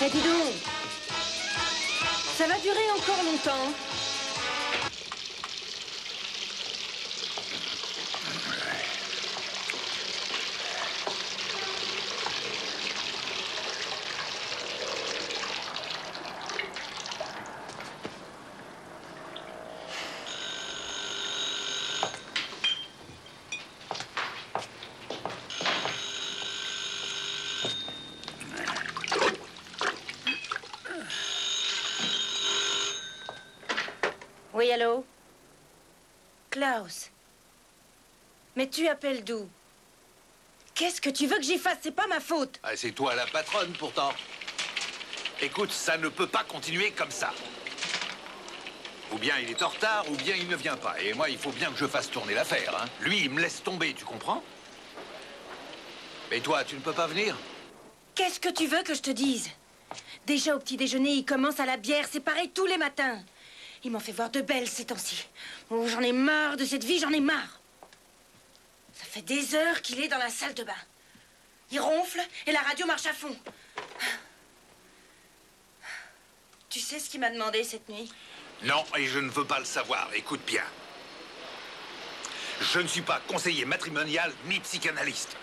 Eh, dis donc, ça va durer encore longtemps. Oui, allô? Klaus. Mais tu appelles d'où? Qu'est-ce que tu veux que j'y fasse? C'est pas ma faute. Ah, c'est toi la patronne, pourtant. Écoute, ça ne peut pas continuer comme ça. Ou bien il est en retard, ou bien il ne vient pas. Et moi, il faut bien que je fasse tourner l'affaire, hein. Lui, il me laisse tomber, tu comprends? Et toi, tu ne peux pas venir? Qu'est-ce que tu veux que je te dise? Déjà au petit déjeuner, il commence à la bière. C'est pareil tous les matins. Il m'en fait voir de belles ces temps-ci. Oh, j'en ai marre de cette vie, j'en ai marre. Ça fait des heures qu'il est dans la salle de bain. Il ronfle et la radio marche à fond. Tu sais ce qu'il m'a demandé cette nuit? Non, et je ne veux pas le savoir. Écoute bien. Je ne suis pas conseiller matrimonial ni psychanalyste.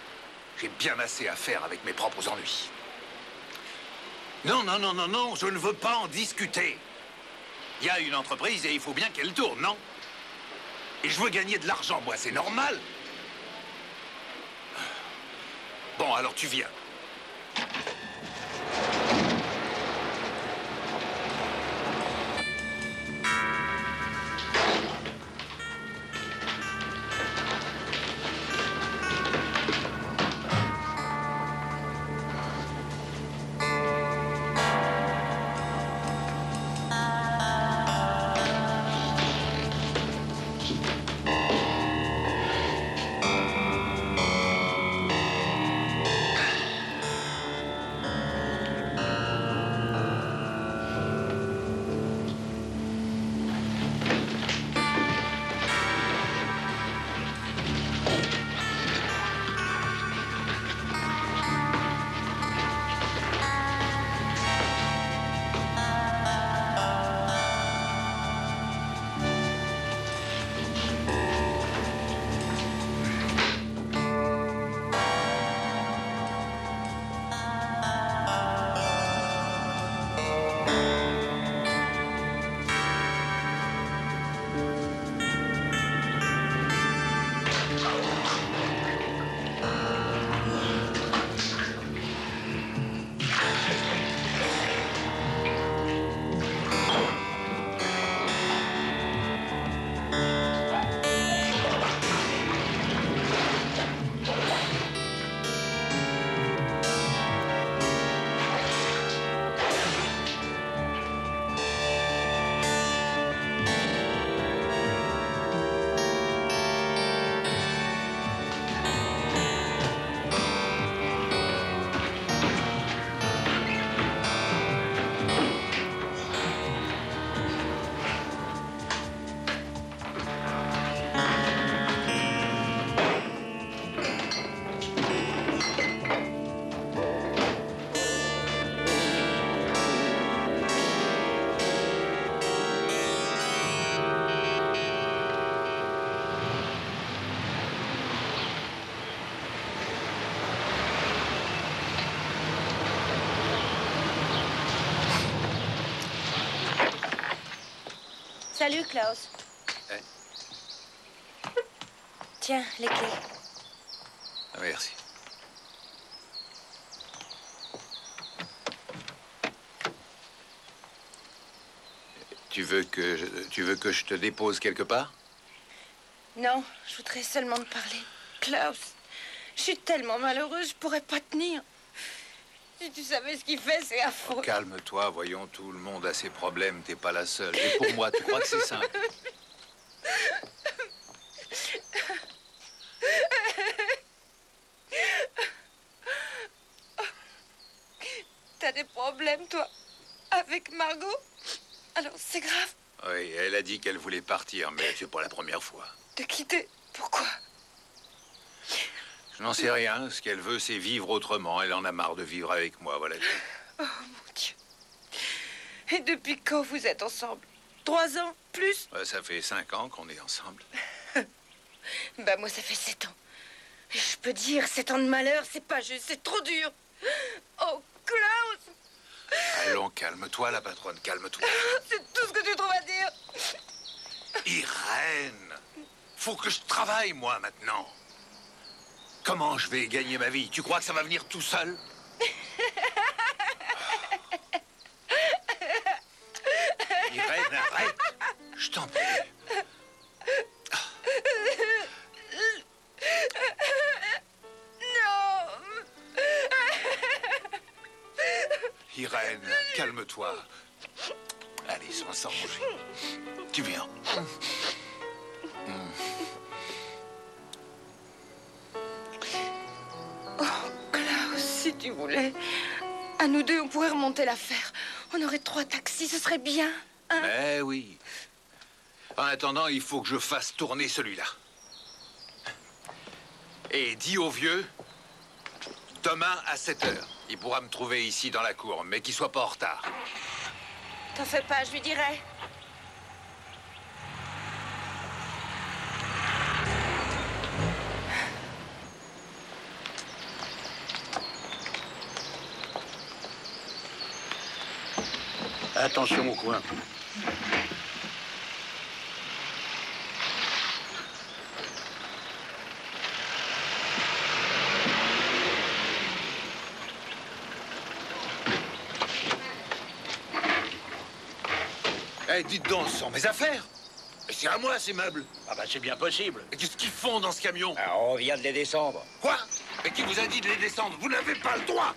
J'ai bien assez à faire avec mes propres ennuis. Non, non, non, non, non, je ne veux pas en discuter. Il y a une entreprise et il faut bien qu'elle tourne, non? Et je veux gagner de l'argent, moi, c'est normal. Bon, alors tu viens. Salut, Klaus. Hey. Tiens, les clés. Merci. Tu veux que je te dépose quelque part? Non, je voudrais seulement te parler. Klaus, je suis tellement malheureuse, je pourrais pas tenir. Si tu savais ce qu'il fait, c'est affreux. Oh, calme-toi, voyons, tout le monde a ses problèmes, t'es pas la seule. Et pour moi, tu crois que c'est simple? T'as des problèmes, toi, avec Margot? Alors, c'est grave. Oui, elle a dit qu'elle voulait partir, mais c'est pas la première fois. De quitter? Pourquoi? Je n'en sais rien. Ce qu'elle veut, c'est vivre autrement. Elle en a marre de vivre avec moi, voilà. Oh, mon Dieu. Et depuis quand vous êtes ensemble? 3 ans? Plus? Ça fait 5 ans qu'on est ensemble. Bah, moi, ça fait 7 ans. Et je peux dire, 7 ans de malheur, c'est pas juste, c'est trop dur. Oh, Klaus! Allons, calme-toi, la patronne, calme-toi. C'est tout ce que tu trouves à dire. Irène, faut que je travaille, moi, maintenant. Comment je vais gagner ma vie? Tu crois que ça va venir tout seul? Irène, arrête. Je t'en prie. Irène, calme-toi. Allez, sans s'arranger. Tu viens. Oh, Klaus, si tu voulais. À nous deux, on pourrait remonter l'affaire. On aurait 3 taxis, ce serait bien. Hein? Eh oui. En attendant, il faut que je fasse tourner celui-là. Et dis au vieux, demain à 7 h. Il pourra me trouver ici dans la cour, mais qu'il soit pas en retard. T'en fais pas, je lui dirai. Attention au coin. Eh, dites donc, ce sont mes affaires. C'est à moi, ces meubles. Ah bah c'est bien possible. Et qu'est-ce qu'ils font dans ce camion? Ah, on vient de les descendre. Quoi? Mais qui vous a dit de les descendre? Vous n'avez pas le droit.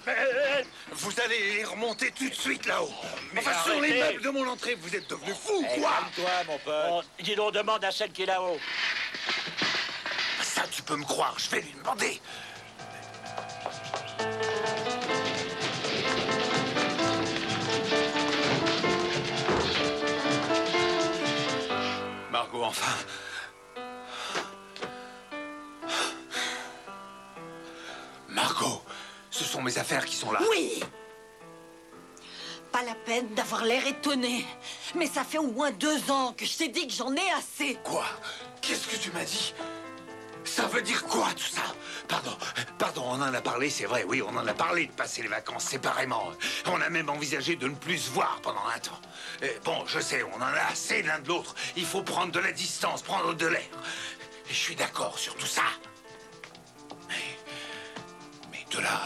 Vous allez les remonter tout de suite là-haut. Mais Enfin, sur les arrêtez. meubles de mon entrée, vous êtes devenu fou, Eh, quoi? calme-toi, mon pote. Dis donc, demande à celle qui est là-haut. Ça, tu peux me croire, je vais lui demander. Margot, enfin. Margot, ce sont mes affaires qui sont là. Oui. Pas la peine d'avoir l'air étonné. Mais ça fait au moins 2 ans que je t'ai dit que j'en ai assez. Quoi? Qu'est-ce que tu m'as dit? Ça veut dire quoi, tout ça? Pardon, on en a parlé, c'est vrai, oui, on en a parlé de passer les vacances séparément. On a même envisagé de ne plus se voir pendant un temps. Bon, je sais, on en a assez l'un de l'autre. Il faut prendre de la distance, prendre de l'air. Et je suis d'accord sur tout ça. Mais de là,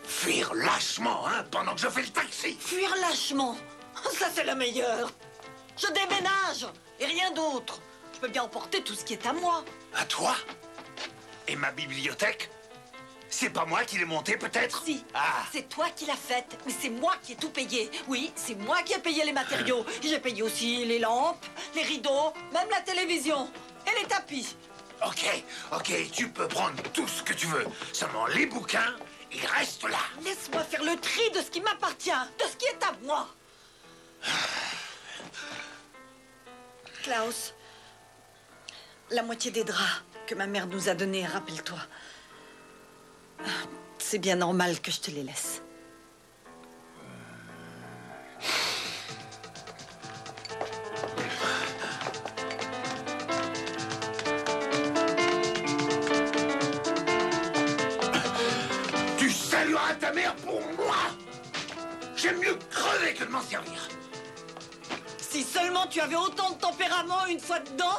fuir lâchement, hein, pendant que je fais le taxi. Fuir lâchement. Ça, c'est la meilleure. Je déménage et rien d'autre. Je peux bien emporter tout ce qui est à moi. À toi? Et ma bibliothèque? C'est pas moi qui l'ai montée, peut-être? Si, Ah. c'est toi qui l'as faite, mais c'est moi qui ai tout payé. Oui, c'est moi qui ai payé les matériaux. J'ai payé aussi les lampes, les rideaux, même la télévision et les tapis. Ok, tu peux prendre tout ce que tu veux. Seulement les bouquins, ils restent là. Laisse-moi faire le tri de ce qui m'appartient, de ce qui est à moi. Klaus, la moitié des draps que ma mère nous a donnés, rappelle-toi. C'est bien normal que je te les laisse. Tu salueras ta mère pour moi. J'aime mieux crever que de m'en servir. Si seulement tu avais autant de tempérament une fois dedans,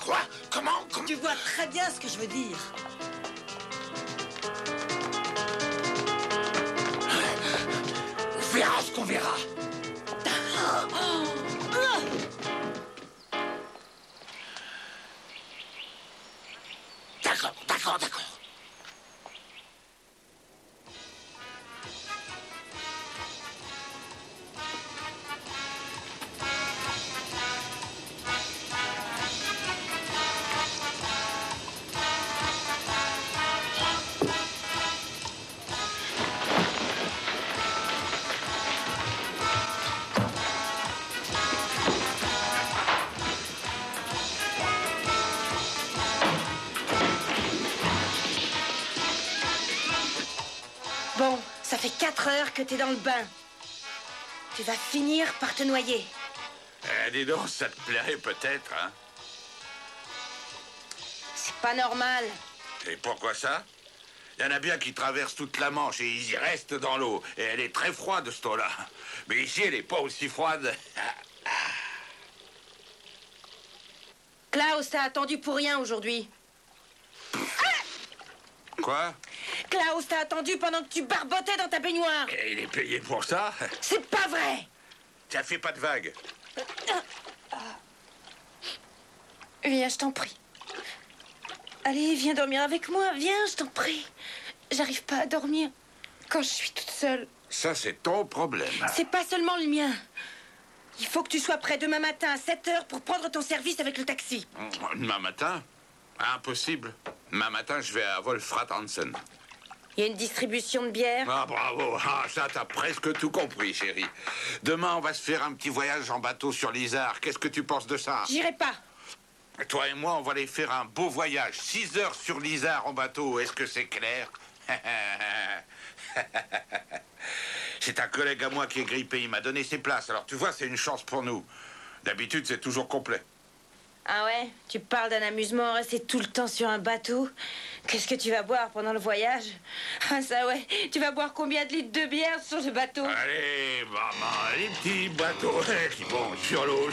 Quoi? Comment? tu vois très bien ce que je veux dire. On verra ce qu'on verra. D'accord. Bon, ça fait 4 heures que t'es dans le bain. Tu vas finir par te noyer. Dis donc, ça te plairait peut-être, hein? C'est pas normal. Et pourquoi ça? Il y en a bien qui traversent toute la Manche et ils y restent dans l'eau. Et elle est très froide, cette eau-là. Mais ici, elle n'est pas aussi froide. Klaus t'a attendu pour rien aujourd'hui. Quoi? Klaus t'a attendu pendant que tu barbotais dans ta baignoire. Et il est payé pour ça? C'est pas vrai. Ça fait pas de vagues. Viens, je t'en prie. Allez, viens dormir avec moi. Viens, je t'en prie. J'arrive pas à dormir quand je suis toute seule. Ça, c'est ton problème. C'est pas seulement le mien. Il faut que tu sois prêt demain matin à 7 h pour prendre ton service avec le taxi. Demain matin? Impossible. Demain matin, je vais à Wolfrat Hansen. Il y a une distribution de bière. Ah, bravo. Ah, ça, t'as presque tout compris, chérie. Demain, on va se faire un petit voyage en bateau sur l'Isard. Qu'est-ce que tu penses de ça? J'irai pas. Toi et moi, on va aller faire un beau voyage. 6 heures sur l'Isard en bateau. Est-ce que c'est clair? C'est un collègue à moi qui est grippé. Il m'a donné ses places. Alors, tu vois, c'est une chance pour nous. D'habitude, c'est toujours complet. Ah ouais? Tu parles d'un amusement, rester tout le temps sur un bateau? Qu'est-ce que tu vas boire pendant le voyage? Ah ça ouais, tu vas boire combien de litres de bière sur ce bateau? Allez, maman, les petits bateaux qui vont sur l'eau.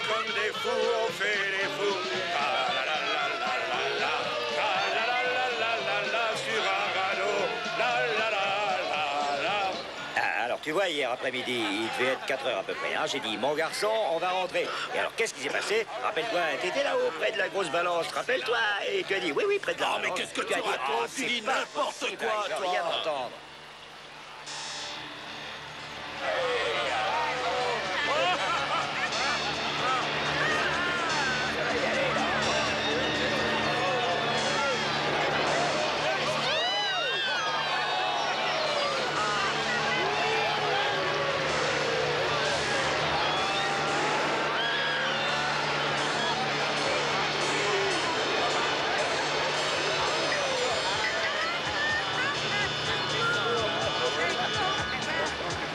Comme des fous, on fait les fous. Ah la la la la la la. Ah la la la la la la sur un radeau. La la la la la. Ah, alors, tu vois, hier après-midi, il devait être 4 h à peu près. Hein. J'ai dit, mon garçon, on va rentrer. Et alors, qu'est-ce qui s'est passé? Rappelle-toi, t'étais là-haut, près de la grosse balance. Rappelle-toi. Et tu as dit, oui, oui, près de la balance. Mais qu'est-ce que tu as dit, racontes? Tu dis n'importe quoi, je veux toi. rien entendre.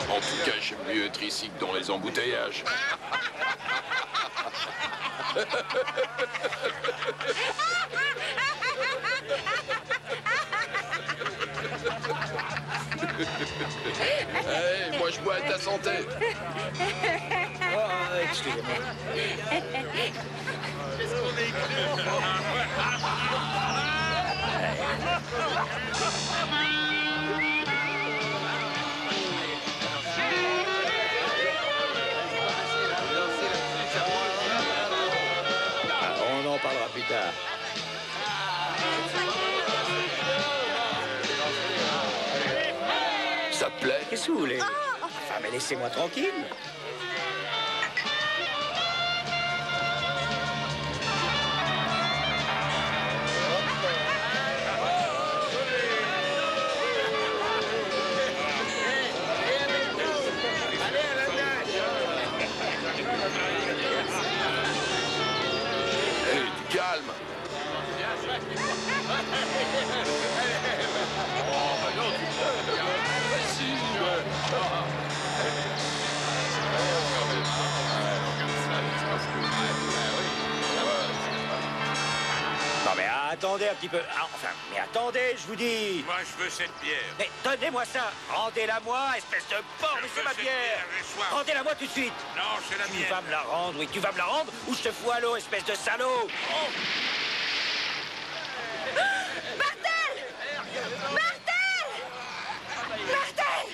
En tout cas, j'aime mieux être ici que dans les embouteillages. Hey, moi je bois à ta santé. Oh, excusez-moi. On en parlera plus tard. Ça te plaît? Qu'est-ce que vous voulez? Enfin, mais laissez-moi tranquille. Hey, du calme. Non, mais attendez un petit peu. Ah, enfin, mais attendez, je vous dis. Moi, je veux cette bière. Mais donnez-moi ça. Rendez-la-moi, espèce de porc, mais c'est ma cette bière. bière, j'ai soif. Rendez-la-moi tout de suite. Non, c'est la Tu mienne. vas me la rendre, oui, tu vas me la rendre, ou je te fous à l'eau, espèce de salaud. Martel! Martel! Martel!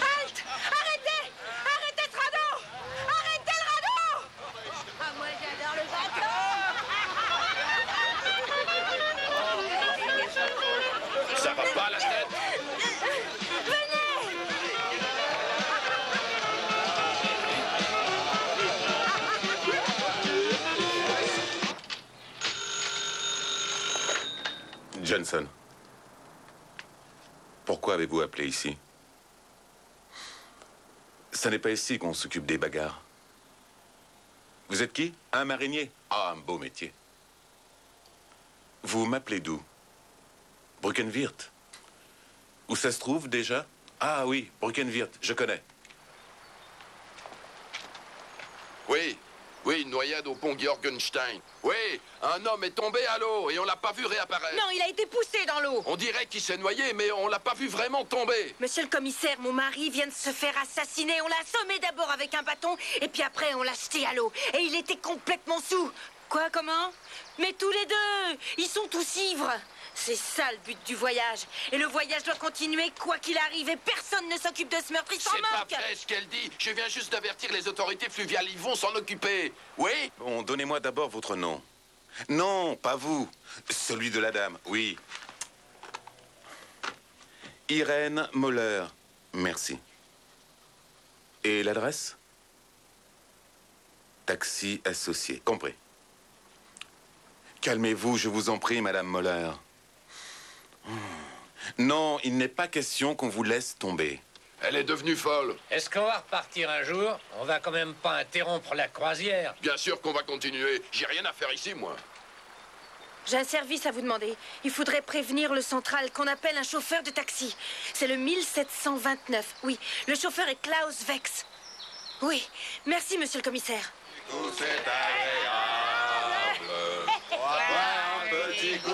Halte! Arrêtez! Arrêtez ce radeau! Arrêtez le radeau! Ah, moi j'adore le bateau! Johnson. Pourquoi avez-vous appelé ici? Ce n'est pas ici qu'on s'occupe des bagarres. Vous êtes qui? Un marinier? Ah, un beau métier. Vous m'appelez d'où? Brückenwirth. Où ça se trouve déjà? Ah oui, Brückenwirth, je connais. Oui, oui, une noyade au pont Georgenstein. Oui, un homme est tombé à l'eau et on l'a pas vu réapparaître. Non, il a été poussé dans l'eau. On dirait qu'il s'est noyé, mais on l'a pas vu vraiment tomber. Monsieur le commissaire, mon mari vient de se faire assassiner. On l'a assommé d'abord avec un bâton, et puis après on l'a jeté à l'eau. Et il était complètement saoul. Quoi, comment? Mais tous les deux, ils sont tous ivres. C'est ça le but du voyage. Et le voyage doit continuer quoi qu'il arrive. Et personne ne s'occupe de ce meurtre, il s'en C'est pas moque. vrai ce qu'elle dit. Je viens juste d'avertir les autorités fluviales. Ils vont s'en occuper. Oui? Bon, donnez-moi d'abord votre nom. Non, pas vous. Celui de la dame, oui. Irène Moller. Merci. Et l'adresse? Taxi associé. Compris. Calmez-vous, je vous en prie, Madame Moller. Non, il n'est pas question qu'on vous laisse tomber. Elle est devenue folle. Est-ce qu'on va repartir un jour? On va quand même pas interrompre la croisière. Bien sûr qu'on va continuer. J'ai rien à faire ici, moi. J'ai un service à vous demander. Il faudrait prévenir le central qu'on appelle un chauffeur de taxi. C'est le 1729. Oui, le chauffeur est Klaus Wex. Oui, merci, monsieur le commissaire. Tout c'est agréable. Un petit coup,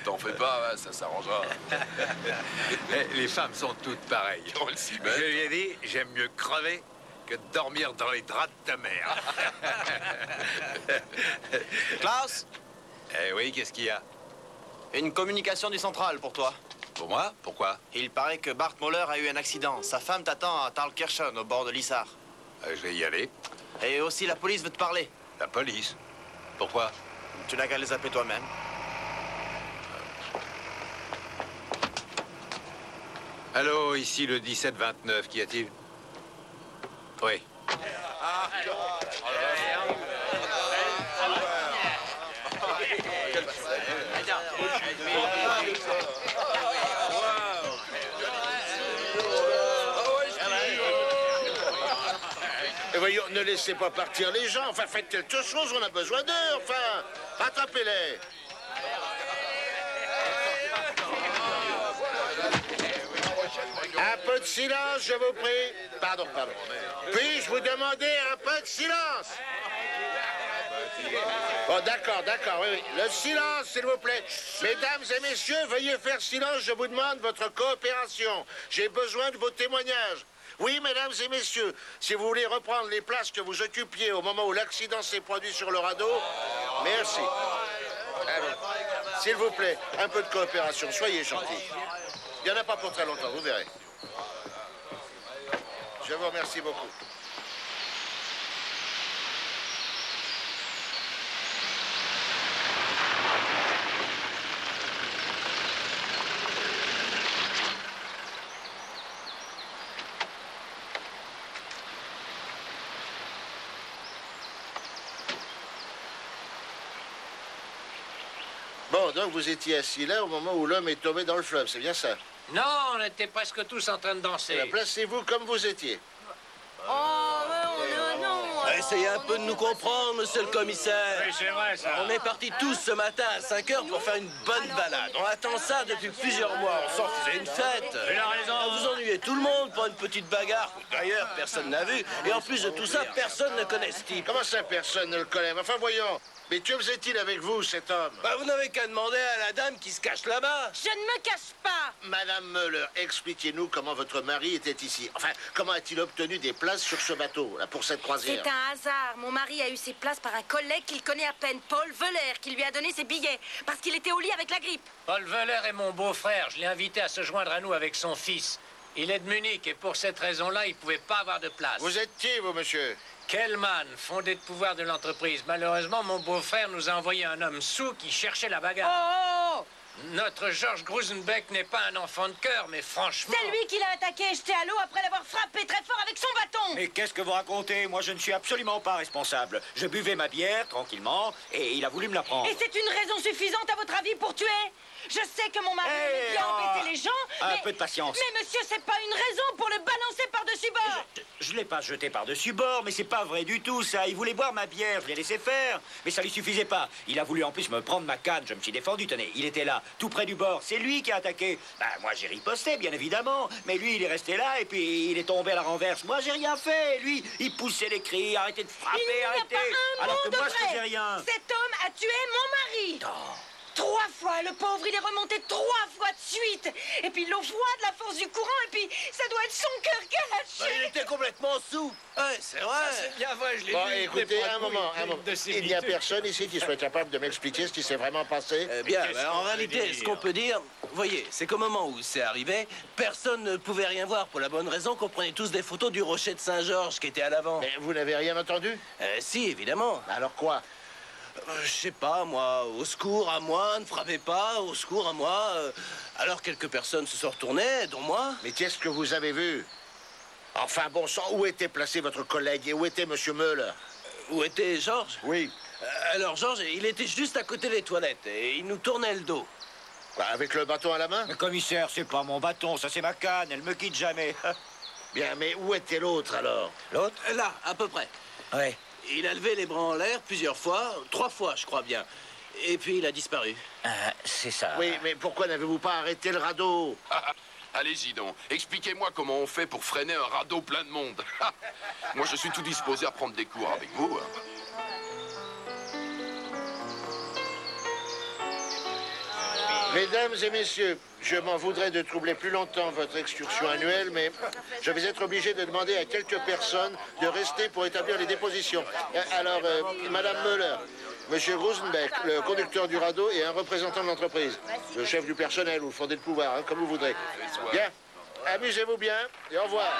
T'en fais pas, hein, ça s'arrangera. Les femmes sont toutes pareilles. On le s'y Je met. lui ai dit, j'aime mieux crever que de dormir dans les draps de ta mère. Klaus, Eh oui, qu'est-ce qu'il y a? une communication du central pour toi. Pour moi? Pourquoi? Il paraît que Bart Moller a eu un accident. Sa femme t'attend à Thalkirchen, au bord de l'Issar. Je vais y aller. Et aussi, la police veut te parler. La police? Pourquoi? Tu n'as qu'à les appeler toi-même. Allô, ici le 1729, qu'y a-t-il? Oui. Et voyons, ne laissez pas partir les gens. Enfin, faites quelque chose, on a besoin d'eux. Enfin, rattrapez-les. Un peu de silence, je vous prie. Pardon. Puis-je vous demander un peu de silence? Bon, d'accord, oui. Le silence, s'il vous plaît. Mesdames et messieurs, veuillez faire silence, je vous demande votre coopération. J'ai besoin de vos témoignages. Oui, mesdames et messieurs, si vous voulez reprendre les places que vous occupiez au moment où l'accident s'est produit sur le radeau, merci. Allez, s'il vous plaît, un peu de coopération, soyez gentils. Il n'y en a pas pour très longtemps, vous verrez. Je vous remercie beaucoup. Bon, donc vous étiez assis là au moment où l'homme est tombé dans le fleuve, c'est bien ça? Non, on était presque tous en train de danser. Eh bien, placez-vous comme vous étiez. Oh, non. Essayez un peu de nous comprendre, monsieur le commissaire. Oui, c'est vrai, ça. On est partis tous ce matin à 5 heures pour faire une bonne balade. On attend ça depuis plusieurs mois. On s'en faisait une fête. Il a raison. Vous ennuyez tout le monde pour une petite bagarre. D'ailleurs, personne n'a vu. Et en plus de tout ça, personne ne connaît ce type. Comment ça, personne ne le connaît? Enfin, voyons. Mais que faisait-il avec vous, cet homme? Bah, vous n'avez qu'à demander à la dame qui se cache là-bas. Je ne me cache pas. Madame Müller, expliquez-nous comment votre mari était ici. Enfin, comment a-t-il obtenu des places sur ce bateau, là, pour cette croisière? C'est un hasard. Mon mari a eu ses places par un collègue qu'il connaît à peine, Paul Wöller, qui lui a donné ses billets, parce qu'il était au lit avec la grippe. Paul Wöller est mon beau-frère. Je l'ai invité à se joindre à nous avec son fils. Il est de Munich et pour cette raison-là, il ne pouvait pas avoir de place. Vous êtes qui, vous, monsieur? Kellman, fondé de pouvoir de l'entreprise. Malheureusement, mon beau-frère nous a envoyé un homme saoul qui cherchait la bagarre. Oh, Notre Georges Grusenbeck n'est pas un enfant de cœur, mais franchement... C'est lui qui l'a attaqué et jeté à l'eau après l'avoir frappé très fort avec son bâton. Mais qu'est-ce que vous racontez? Moi, je ne suis absolument pas responsable. Je buvais ma bière, tranquillement, et il a voulu me la prendre. Et c'est une raison suffisante, à votre avis, pour tuer? Je sais que mon mari aime bien embêter les gens, Un peu de patience. Mais monsieur, c'est pas une raison pour le balancer par-dessus bord. Je l'ai pas jeté par-dessus bord, mais c'est pas vrai du tout, ça. Il voulait boire ma bière, je l'ai laissé faire. Mais ça lui suffisait pas. Il a voulu en plus me prendre ma canne. Je me suis défendu, tenez. Il était là, tout près du bord. C'est lui qui a attaqué. Ben, moi, j'ai riposté, bien évidemment. Mais lui, il est resté là, et puis il est tombé à la renverse. Moi, j'ai rien fait. Lui, il poussait les cris, arrêtez de frapper, Il n'y a arrêtez. pas un Alors mot que moi, de je vrai. faisais rien. Cet homme a tué mon mari. Oh. 3 fois, le pauvre, il est remonté 3 fois de suite. Et puis l'eau froide, la force du courant, et puis ça doit être son cœur qui a lâché. Il était complètement sous. Ouais, c'est vrai. C'est bien vrai, je l'ai Bon, vu. écoutez, un moment. De ses Il n'y a habitudes. personne ici qui soit capable de m'expliquer ce qui s'est vraiment passé. Bien, en réalité, ce qu'on peut dire, vous voyez, c'est qu'au moment où c'est arrivé, personne ne pouvait rien voir pour la bonne raison qu'on prenait tous des photos du rocher de Saint-Georges qui était à l'avant. Mais vous n'avez rien entendu? Si, évidemment. Alors quoi? Je sais pas, moi, au secours à moi, ne frappez pas, au secours à moi. Alors quelques personnes se sont retournées, dont moi. Mais qu'est-ce que vous avez vu? Enfin, bon sang, où était placé votre collègue et où était Monsieur Müller? Où était Georges? Oui. Alors Georges, il était juste à côté des toilettes et il nous tournait le dos. Quoi, avec le bâton à la main? Mais commissaire, c'est pas mon bâton, ça c'est ma canne, elle me quitte jamais. Bien, mais où était l'autre alors? L'autre? Là, à peu près. Ouais. Il a levé les bras en l'air plusieurs fois, 3 fois, je crois bien. Et puis il a disparu. C'est ça. Oui, mais pourquoi n'avez-vous pas arrêté le radeau? Allez-y donc, expliquez-moi comment on fait pour freiner un radeau plein de monde. Moi, je suis tout disposé à prendre des cours avec vous. Mesdames et messieurs, je m'en voudrais de troubler plus longtemps votre excursion annuelle, mais je vais être obligé de demander à quelques personnes de rester pour établir les dépositions. Alors, Madame Müller, Monsieur Grusenbeck, le conducteur du radeau et un représentant de l'entreprise. Le chef du personnel ou le fondé de pouvoir, hein, comme vous voudrez. Bien, amusez-vous bien et au revoir.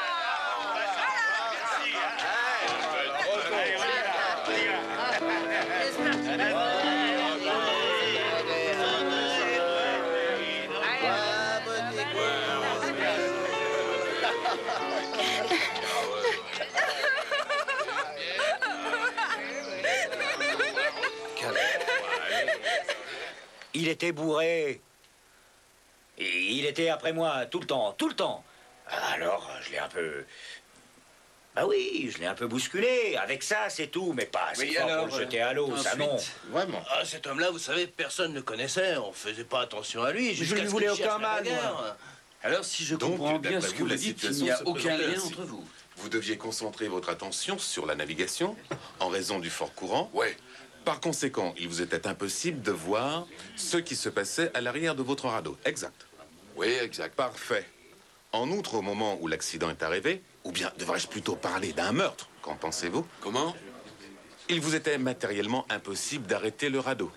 Il était bourré. Et il était après moi tout le temps, tout le temps. Alors, je l'ai un peu... Bah oui, je l'ai un peu bousculé. Avec ça, c'est tout, mais pas assez fort pour le jeter à l'eau, ça non. Vraiment. Ah, cet homme-là, vous savez, personne ne le connaissait. On faisait pas attention à lui. Je ne lui voulais aucun mal, moi. Alors, si je comprends bien ce que vous dites, il n'y a aucun lien entre vous. Vous deviez concentrer votre attention sur la navigation en raison du fort courant. Ouais. Par conséquent, il vous était impossible de voir ce qui se passait à l'arrière de votre radeau. Exact. Oui, exact. Parfait. En outre, au moment où l'accident est arrivé, ou bien devrais-je plutôt parler d'un meurtre, qu'en pensez-vous? Comment? Il vous était matériellement impossible d'arrêter le radeau.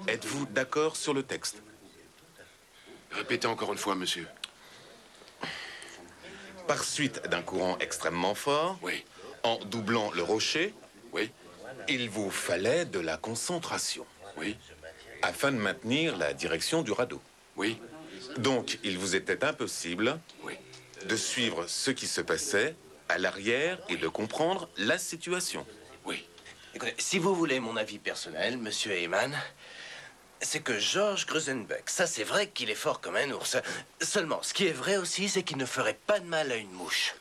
Êtes-vous d'accord sur le texte? Répétez encore une fois, monsieur. Par suite d'un courant extrêmement fort, Oui. en doublant le rocher, Oui. il vous fallait de la concentration. Oui. Afin de maintenir la direction du radeau. Oui. Donc, il vous était impossible Oui. de suivre ce qui se passait à l'arrière et de comprendre la situation. Oui. Écoutez, si vous voulez mon avis personnel, monsieur Heyman, c'est que Georges Grusenbeck, ça c'est vrai qu'il est fort comme un ours. Seulement, ce qui est vrai aussi, c'est qu'il ne ferait pas de mal à une mouche.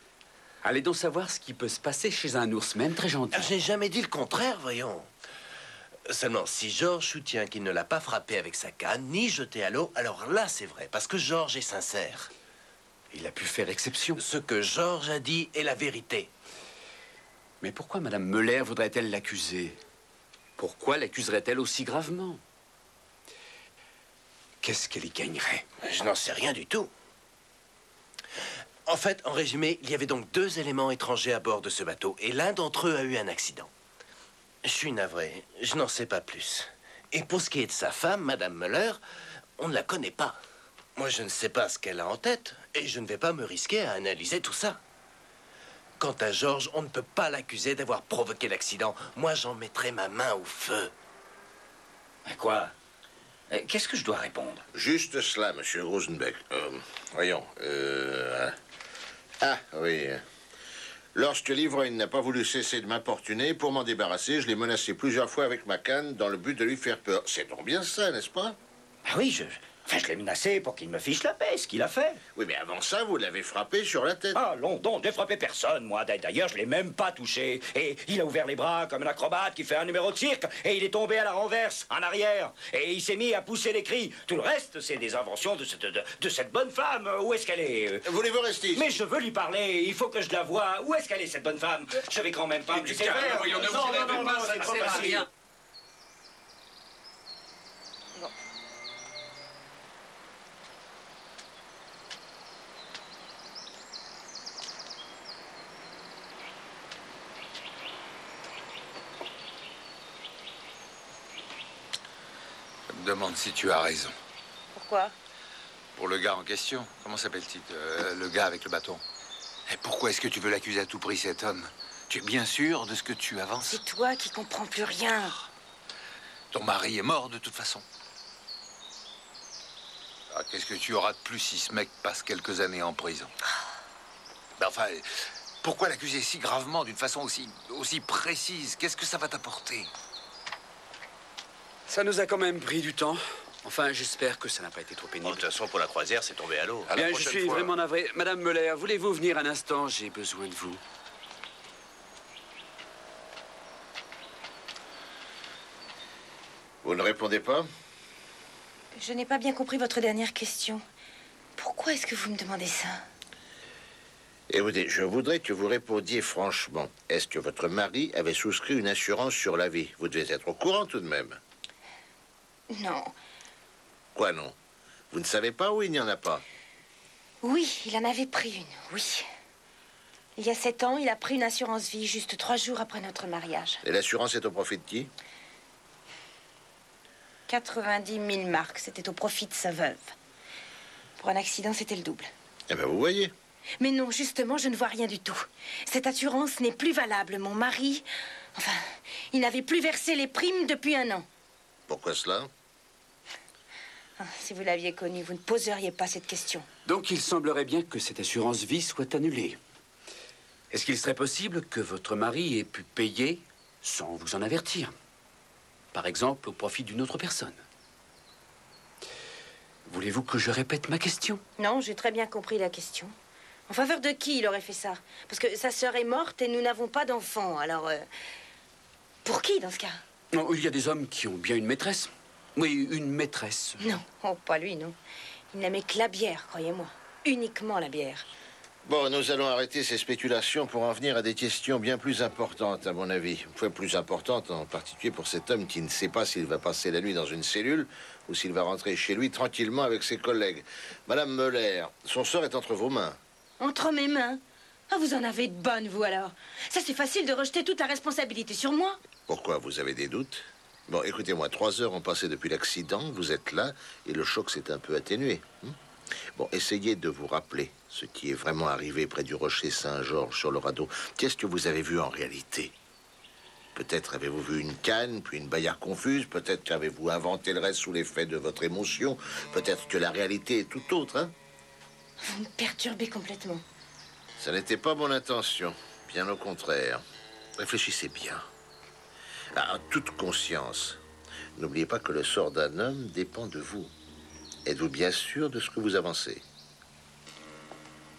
Allez donc savoir ce qui peut se passer chez un ours, même très gentil. J'ai jamais dit le contraire, voyons. Seulement, si Georges soutient qu'il ne l'a pas frappé avec sa canne, ni jeté à l'eau, alors là c'est vrai, parce que Georges est sincère. Il a pu faire exception. Ce que Georges a dit est la vérité. Mais pourquoi Madame Müller voudrait-elle l'accuser? Pourquoi l'accuserait-elle aussi gravement? Qu'est-ce qu'elle y gagnerait? Je n'en sais rien du tout. En fait, en résumé, il y avait donc 2 éléments étrangers à bord de ce bateau, et l'un d'entre eux a eu un accident. Je suis navré, je n'en sais pas plus. Et pour ce qui est de sa femme, Madame Müller, on ne la connaît pas. Moi, je ne sais pas ce qu'elle a en tête, et je ne vais pas me risquer à analyser tout ça. Quant à Georges, on ne peut pas l'accuser d'avoir provoqué l'accident. Moi, j'en mettrai ma main au feu. À quoi? Qu'est-ce que je dois répondre? Juste cela, monsieur Rosenbeck. Voyons. Ah, oui. Lorsque l'ivrogne n'a pas voulu cesser de m'importuner, pour m'en débarrasser, je l'ai menacé plusieurs fois avec ma canne dans le but de lui faire peur. C'est donc bien ça, n'est-ce pas? Ah oui, je l'ai menacé pour qu'il me fiche la paix, ce qu'il a fait. Oui, mais avant ça, vous l'avez frappé sur la tête. Ah, London, j'ai frappé personne, moi. D'ailleurs, je l'ai même pas touché. Et il a ouvert les bras comme un acrobate qui fait un numéro de cirque. Et il est tombé à la renverse, en arrière. Et il s'est mis à pousser des cris. Tout le reste, c'est des inventions de cette bonne femme. Où est-ce qu'elle est? Voulez-vous rester ici? Mais je veux lui parler. Il faut que je la voie. Où est-ce qu'elle est, cette bonne femme? Je vais quand même pas me laisser faire. Non, c'est trop facile. Je me demande si tu as raison. Pourquoi? Pour le gars en question, comment s'appelle-t-il? Le gars avec le bâton. Et pourquoi est-ce que tu veux l'accuser à tout prix, cet homme? Tu es bien sûr de ce que tu avances? C'est toi qui comprends plus rien. Ton mari est mort de toute façon. Ah, qu'est-ce que tu auras de plus si ce mec passe quelques années en prison? Ben enfin, pourquoi l'accuser si gravement, d'une façon aussi précise? Qu'est-ce que ça va t'apporter? Ça nous a quand même pris du temps. Enfin, j'espère que ça n'a pas été trop pénible. De toute façon, pour la croisière, c'est tombé à l'eau. Bien, je suis vraiment navré. Madame Müller, voulez-vous venir un instant? J'ai besoin de vous. Vous ne répondez pas? Je n'ai pas bien compris votre dernière question. Pourquoi est-ce que vous me demandez ça? Écoutez, je voudrais que vous répondiez franchement. Est-ce que votre mari avait souscrit une assurance sur la vie? Vous devez être au courant tout de même. Non. Quoi non? Vous ne savez pas ou il n'y en a pas? Oui, il en avait pris une, oui. Il y a 7 ans, il a pris une assurance vie, juste 3 jours après notre mariage. Et l'assurance est au profit de qui? 90 000 marks, c'était au profit de sa veuve. Pour un accident, c'était le double. Eh bien, vous voyez. Mais non, justement, je ne vois rien du tout. Cette assurance n'est plus valable. Mon mari... Enfin, il n'avait plus versé les primes depuis 1 an. Pourquoi cela? Ah, si vous l'aviez connu, vous ne poseriez pas cette question. Donc, il semblerait bien que cette assurance vie soit annulée. Est-ce qu'il serait possible que votre mari ait pu payer sans vous en avertir? Par exemple, au profit d'une autre personne. Voulez-vous que je répète ma question? Non, j'ai très bien compris la question. En faveur de qui il aurait fait ça? Parce que sa sœur est morte et nous n'avons pas d'enfant, alors... Pour qui, dans ce cas? Non, il y a des hommes qui ont bien une maîtresse. Oui, une maîtresse. Non, oh, pas lui, non. Il n'aimait que la bière, croyez-moi. Uniquement la bière. Bon, nous allons arrêter ces spéculations pour en venir à des questions bien plus importantes, à mon avis. Enfin, plus importantes, en particulier pour cet homme qui ne sait pas s'il va passer la nuit dans une cellule ou s'il va rentrer chez lui tranquillement avec ses collègues. Madame Müller, son sort est entre vos mains. Entre mes mains? Ah, vous en avez de bonnes, vous, alors. Ça, c'est facile de rejeter toute la responsabilité sur moi. Pourquoi? Vous avez des doutes? Bon, écoutez-moi, 3 heures ont passé depuis l'accident, vous êtes là, et le choc s'est un peu atténué. Bon, essayez de vous rappeler ce qui est vraiment arrivé près du rocher Saint-Georges sur le radeau. Qu'est-ce que vous avez vu en réalité? Peut-être avez-vous vu une canne, puis une baïa confuse, peut-être qu'avez-vous inventé le reste sous l'effet de votre émotion, peut-être que la réalité est tout autre, hein? Vous me perturbez complètement. Ça n'était pas mon intention, bien au contraire. Réfléchissez bien. En toute conscience, n'oubliez pas que le sort d'un homme dépend de vous. Êtes-vous bien sûr de ce que vous avancez?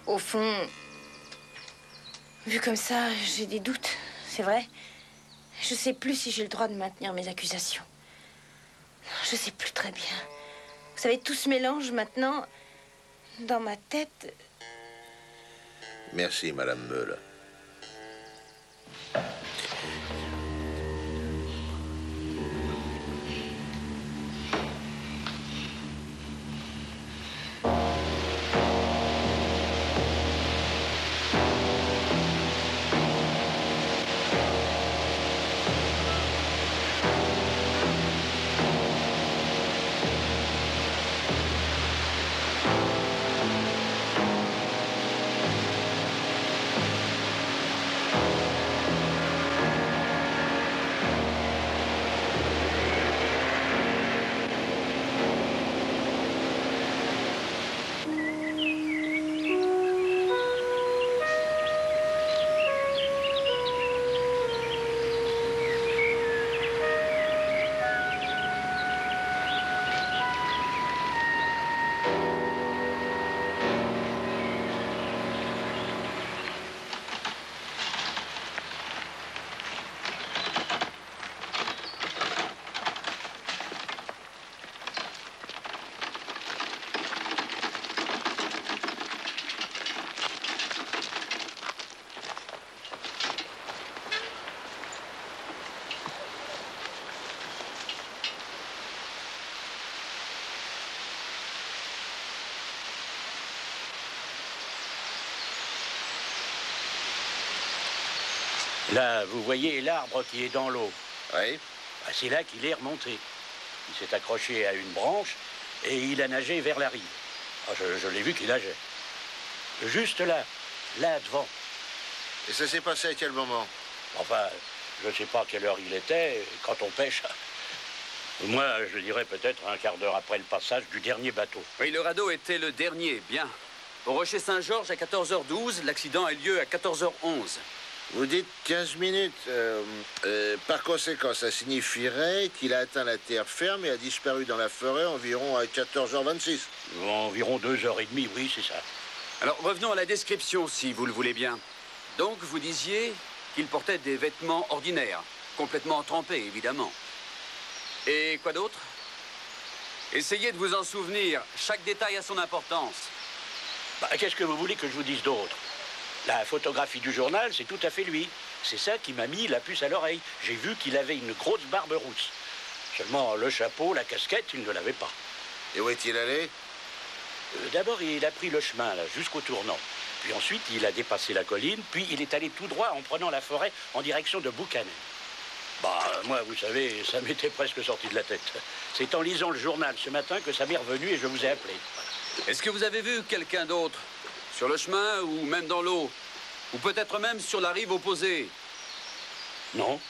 Au fond, vu comme ça, j'ai des doutes, c'est vrai. Je sais plus si j'ai le droit de maintenir mes accusations. Je sais plus très bien. Vous savez, tout se mélange maintenant dans ma tête. Merci, Madame Müller. Là, vous voyez l'arbre qui est dans l'eau. Oui. Bah, c'est là qu'il est remonté. Il s'est accroché à une branche et il a nagé vers la rive. Ah, je l'ai vu qu'il nageait. Juste là, là devant. Et ça s'est passé à quel moment? Enfin, je ne sais pas à quelle heure il était quand on pêche. Moi, je dirais peut-être un quart d'heure après le passage du dernier bateau. Oui, le radeau était le dernier, bien. Au Rocher Saint-Georges, à 14h12, l'accident a eu lieu à 14h11. Vous dites 15 minutes. Par conséquent, ça signifierait qu'il a atteint la terre ferme et a disparu dans la forêt environ à 14h26. Environ 2h30, oui, c'est ça. Alors, revenons à la description, si vous le voulez bien. Donc, vous disiez qu'il portait des vêtements ordinaires, complètement trempés, évidemment. Et quoi d'autre? Essayez de vous en souvenir. Chaque détail a son importance. Bah, qu'est-ce que vous voulez que je vous dise d'autre? La photographie du journal, c'est tout à fait lui. C'est ça qui m'a mis la puce à l'oreille. J'ai vu qu'il avait une grosse barbe rousse. Seulement, le chapeau, la casquette, il ne l'avait pas. Et où est-il allé? D'abord, il a pris le chemin, là, jusqu'au tournant. Puis ensuite, il a dépassé la colline, puis il est allé tout droit en prenant la forêt en direction de Buchanan. Bah, moi, vous savez, ça m'était presque sorti de la tête. C'est en lisant le journal ce matin que ça m'est revenu et je vous ai appelé. Est-ce que vous avez vu quelqu'un d'autre? Sur le chemin ou même dans l'eau? Ou peut-être même sur la rive opposée? Non,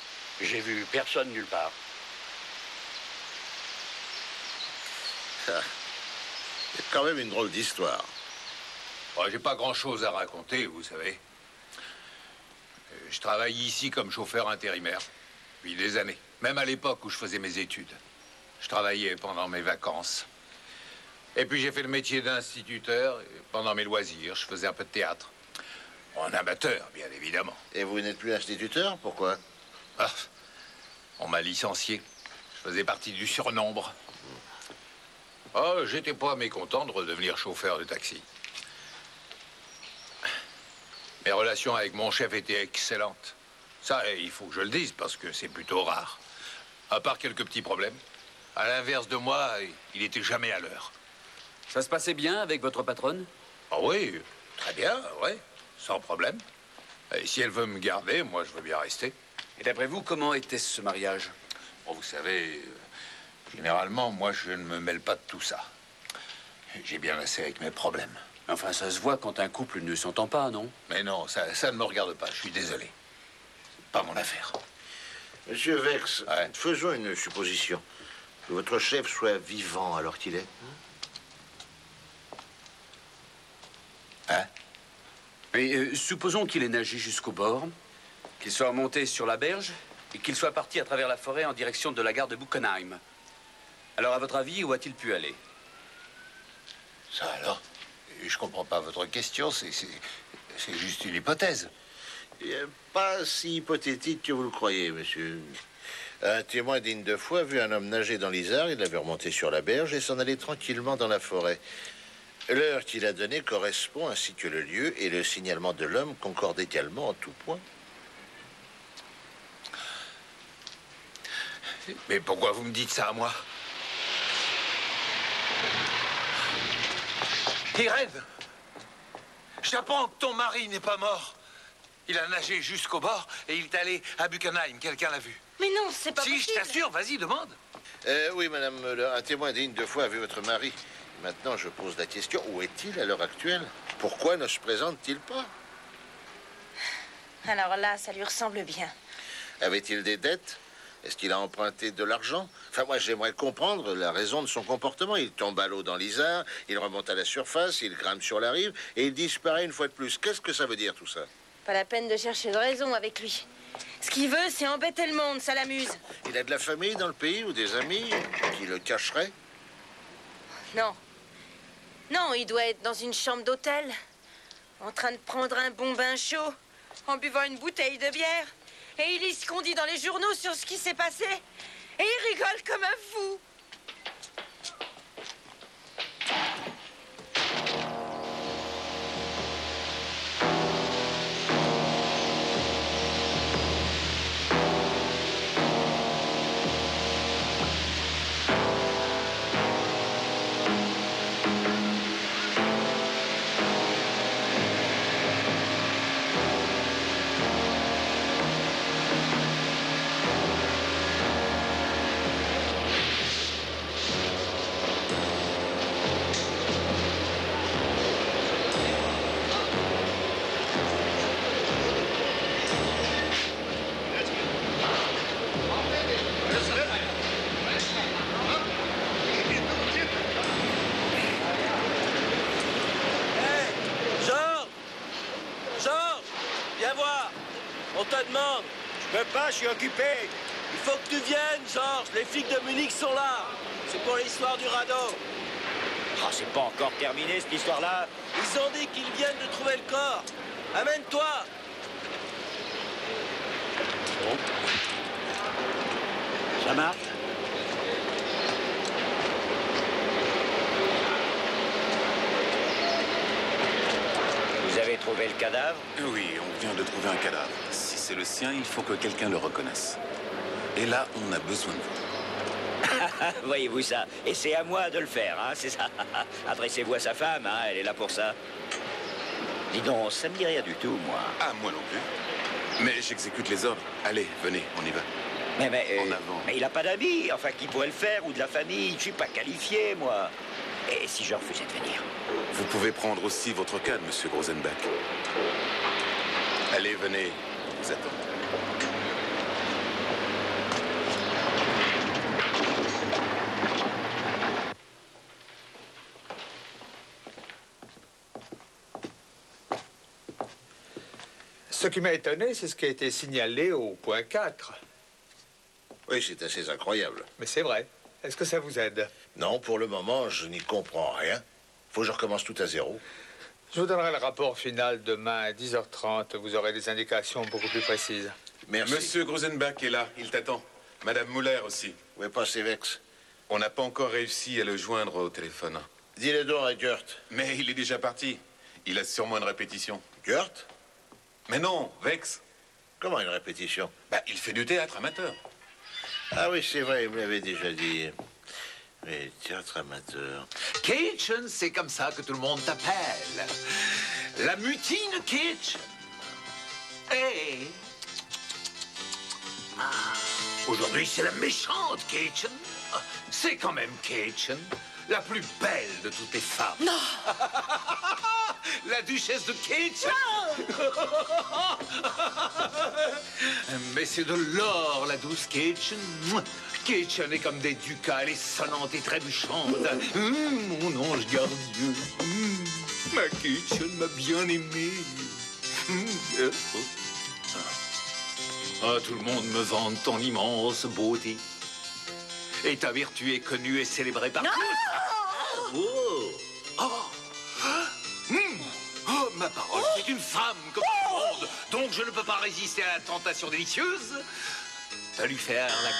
j'ai vu personne nulle part. C'est quand même une drôle d'histoire. Bon, j'ai pas grand-chose à raconter, vous savez. Je travaille ici comme chauffeur intérimaire depuis des années. Même à l'époque où je faisais mes études. Je travaillais pendant mes vacances. Et puis j'ai fait le métier d'instituteur pendant mes loisirs. Je faisais un peu de théâtre. En amateur, bien évidemment. Et vous n'êtes plus instituteur? Pourquoi? Ah, on m'a licencié. Je faisais partie du surnombre. Oh, j'étais pas mécontent de redevenir chauffeur de taxi. Mes relations avec mon chef étaient excellentes. Ça, il faut que je le dise, parce que c'est plutôt rare. À part quelques petits problèmes. À l'inverse de moi, il était jamais à l'heure. Ça se passait bien avec votre patronne? Ah oui, très bien, oui, sans problème. Et si elle veut me garder, moi, je veux bien rester. Et d'après vous, comment était ce mariage? Bon, vous savez, généralement, moi, je ne me mêle pas de tout ça. J'ai bien assez avec mes problèmes. Enfin, ça se voit quand un couple ne s'entend pas, non? Mais non, ça ne me regarde pas, je suis désolé. C'est pas mon affaire. Monsieur Vex, faisons une supposition. Que votre chef soit vivant alors qu'il est. Hein? Et supposons qu'il ait nagé jusqu'au bord, qu'il soit remonté sur la berge et qu'il soit parti à travers la forêt en direction de la gare de Buchenheim. Alors, à votre avis, où a-t-il pu aller? Ça alors? Je comprends pas votre question, c'est juste une hypothèse. Pas si hypothétique que vous le croyez, monsieur. Un témoin digne de foi a vu un homme nager dans l'Isère, il l'avait remonté sur la berge et s'en allait tranquillement dans la forêt. L'heure qu'il a donnée correspond, ainsi que le lieu, et le signalement de l'homme concorde également en tout point. Mais pourquoi vous me dites ça à moi? Irène, j'apprends que ton mari n'est pas mort. Il a nagé jusqu'au bord et il est allé à Buchenheim. Quelqu'un l'a vu? Mais non, c'est pas possible. Si, je t'assure, vas-y, demande. Oui, madame, un témoin digne de foi a vu votre mari. Maintenant, je pose la question, où est-il à l'heure actuelle? Pourquoi ne se présente-t-il pas? Alors là, ça lui ressemble bien. Avait-il des dettes? Est-ce qu'il a emprunté de l'argent? Enfin, moi, j'aimerais comprendre la raison de son comportement. Il tombe à l'eau dans l'Isère, il remonte à la surface, il grimpe sur la rive, et il disparaît une fois de plus. Qu'est-ce que ça veut dire, tout ça? Pas la peine de chercher de raison avec lui. Ce qu'il veut, c'est embêter le monde, ça l'amuse. Il a de la famille dans le pays ou des amis qui le cacheraient? Non. Non, il doit être dans une chambre d'hôtel, en train de prendre un bon bain chaud, en buvant une bouteille de bière. Et il lit ce qu'on dit dans les journaux sur ce qui s'est passé. Et il rigole comme un fou. demande. Je peux pas, je suis occupé. Il faut que tu viennes, Georges. Les flics de Munich sont là. C'est pour l'histoire du radeau. Oh, c'est pas encore terminé, cette histoire-là. Ils ont dit qu'ils viennent de trouver le corps. Amène-toi. Bon. Ça marche? Vous avez trouvé le cadavre? Oui, on vient de trouver un cadavre. Si c'est le sien, il faut que quelqu'un le reconnaisse. Et là, on a besoin de vous. Voyez-vous ça? Et c'est à moi de le faire, hein, c'est ça. Adressez-vous à sa femme, hein, elle est là pour ça. Dis donc, ça me dit rien du tout, moi. Ah, moi non plus. Mais j'exécute les ordres. Allez, venez, on y va. En avant. Mais il a pas d'amis, enfin, qui pourrait le faire, ou de la famille. Je suis pas qualifié, moi. Et si je refusais de venir? Vous pouvez prendre aussi votre cadre, monsieur Grosenbach. Allez, venez, on vous attend. Ce qui m'a étonné, c'est ce qui a été signalé au point 4. Oui, c'est assez incroyable. Mais c'est vrai. Est-ce que ça vous aide? Non, pour le moment, je n'y comprends rien. Faut que je recommence tout à zéro. Je vous donnerai le rapport final demain à 10h30. Vous aurez des indications beaucoup plus précises. Merci. Monsieur Grosenbach est là, il t'attend. Madame Muller aussi. Où est passé Vex? On n'a pas encore réussi à le joindre au téléphone. Dis-le donc à Gert. Mais il est déjà parti. Il a sûrement une répétition. Gert? Mais non, Vex. Comment une répétition? Bah, il fait du théâtre amateur. Ah oui, c'est vrai, vous me l'avez déjà dit. Mais théâtre amateur. Kitchen, c'est comme ça que tout le monde t'appelle. La mutine Kitchen. Hey. Aujourd'hui, c'est la méchante Kitchen. C'est quand même Kitchen, la plus belle de toutes les femmes. Non. La duchesse de Kitchen. Mais c'est de l'or, la douce Kitchen. Kitchen est comme des ducats, elle est sonnante et trébuchante. Mon ange gardien. Ma Kitchen m'a bien aimé. Ah, tout le monde me vante ton immense beauté. Et ta vertu est connue et célébrée par tous. Oh. Oh. Oh, ma parole, c'est une femme comme tout le monde. Donc je ne peux pas résister à la tentation délicieuse de lui faire la cour.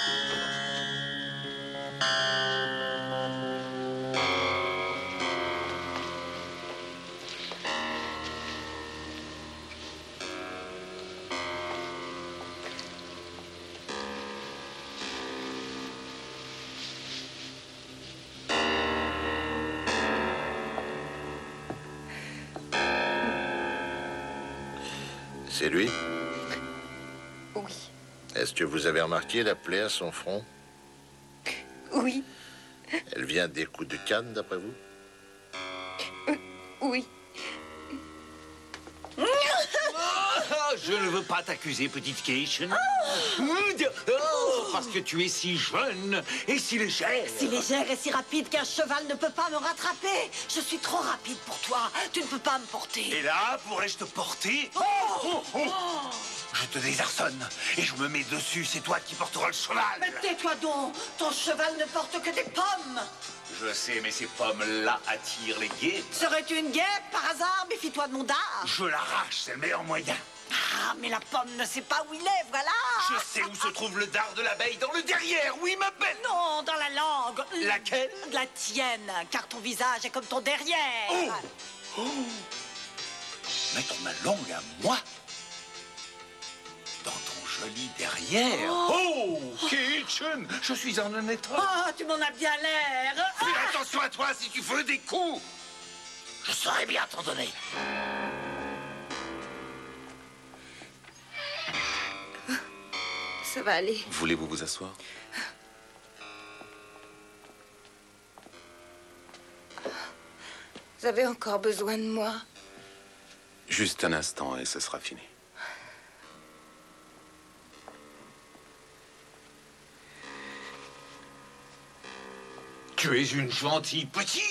C'est lui? Oui. Est-ce que vous avez remarqué la plaie à son front? Oui. Elle vient des coups de canne, d'après vous? Oui. Je ne veux pas t'accuser, petite Kitchen. Parce que tu es si jeune et si légère. Si légère et si rapide qu'un cheval ne peut pas me rattraper. Je suis trop rapide pour toi. Tu ne peux pas me porter. Et là, pourrais-je te porter? Je te désarçonne et je me mets dessus. C'est toi qui porteras le cheval. Mais tais-toi donc. Ton cheval ne porte que des pommes. Je sais, mais ces pommes-là attirent les guêpes. Serais-tu une guêpe par hasard? Méfie-toi de mon dard. Je l'arrache, c'est le meilleur moyen. Ah, mais la pomme ne sait pas où il est, voilà. Je sais où se trouve le dard de l'abeille, dans le derrière, oui, ma belle. Non, dans la langue. Laquelle? La tienne, car ton visage est comme ton derrière. Oh. Mettre ma langue à moi dans ton joli derrière. Oh, Kitchen, je suis un honnête homme. Oh, tu m'en as bien l'air. Fais attention à toi si tu veux des coups. Je saurais bien t'en donner. Ça va aller. Voulez-vous vous asseoir? Vous avez encore besoin de moi? Juste un instant et ce sera fini. Tu es une gentille petite.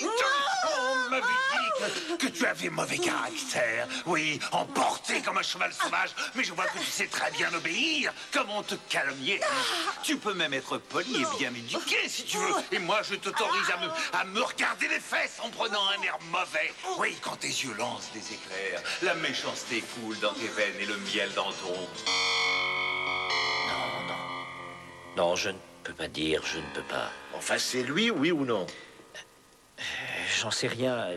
On m'avait dit que tu avais mauvais caractère. Oui, emporté comme un cheval sauvage. Mais je vois que tu sais très bien obéir. Comment te calomnier? Tu peux même être poli et bien éduqué si tu veux. Et moi, je t'autorise à me regarder les fesses en prenant un air mauvais. Oui, quand tes yeux lancent des éclairs, la méchanceté coule dans tes veines et le miel dans ton... Non, je ne peux pas dire, je ne peux pas. Enfin, c'est lui, oui ou non? J'en sais rien.